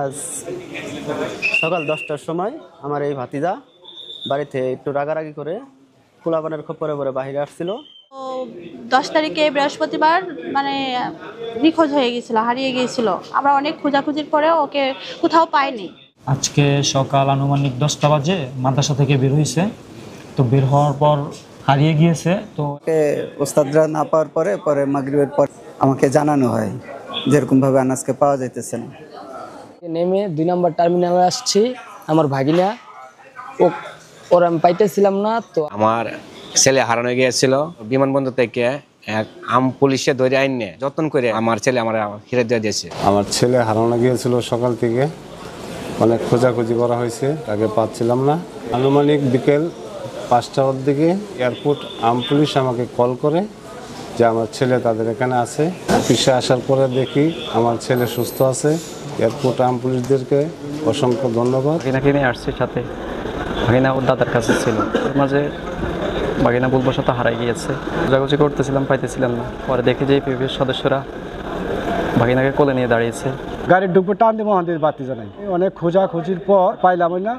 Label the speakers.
Speaker 1: আজ সকাল 10টার সময় আমার এই ভাতিজা বাড়িতে একটু রাগারাগি করে পোলাপানের খপ্পরে পরে বাহিরে আসছিল।
Speaker 2: 10 তারিখে বৃহস্পতিবার মানে নিখোঁজ হয়ে গেছিল, হারিয়ে গিয়েছিল। আমরা অনেক খোঁজাখুঁজির পরে ওকে কোথাও পাইনি।
Speaker 3: আজকে সকাল আনুমানিক 10টা বাজে মাদ্রাসা থেকে বের হয়েছে, তো বের হওয়ার পর হারিয়ে গিয়েছে। তো
Speaker 1: ওস্তাদরা না পাওয়ার পরে মাগরিবের পর আমাকে জানানো হয় যেরকমভাবে আনাজকে পাওয়া যাইতেছে না।
Speaker 4: নেমে 2 নম্বর টার্মিনালে আসছি, আমার ভাগিনা ওর আমি পাইতেছিলাম না। তো
Speaker 5: আমার ছেলে হারানো গিয়েছিল, বিমানবন্দর থেকে এক পুলিশে ধরে আইনে যত্ন করে আমার ছেলে আমার ফিরে দিয়ে দিয়েছে।
Speaker 6: আমার ছেলে হারানো গিয়েছিল, সকাল থেকে অনেক খোঁজাখুঁজি করা হয়েছে, তাকে পাচ্ছিলাম না। আনুমানিক বিকেল 5টার দিকে এয়ারপোর্ট পুলিশ আমাকে কল করে যে আমার ছেলে তাদের এখানে আছে। অফিসে আসার পরে দেখি আমার ছেলে সুস্থ আছে। এয়ারপোর্ট পুলিশদেরকে অসংখ্য ধন্যবাদ।
Speaker 7: ভাগিনাকে নিয়ে আসছি সাথে, ভাগিনা ওর দাদার কাছে ছিল, ওর মাঝে ভাগিনা ভুলবশত হারাই গিয়েছে। খোঁজাখুঁজি করতেছিলাম, পাইতেছিলাম না। পরে দেখি যে পিবিএস সদস্যরা ভাগিনাকে কোলে নিয়ে দাঁড়িয়েছে।
Speaker 8: গাড়ির ডুবো টান দেবো আমাদের বাতি জানাই, অনেক খোঁজাখুঁজির পর পাইলাম না।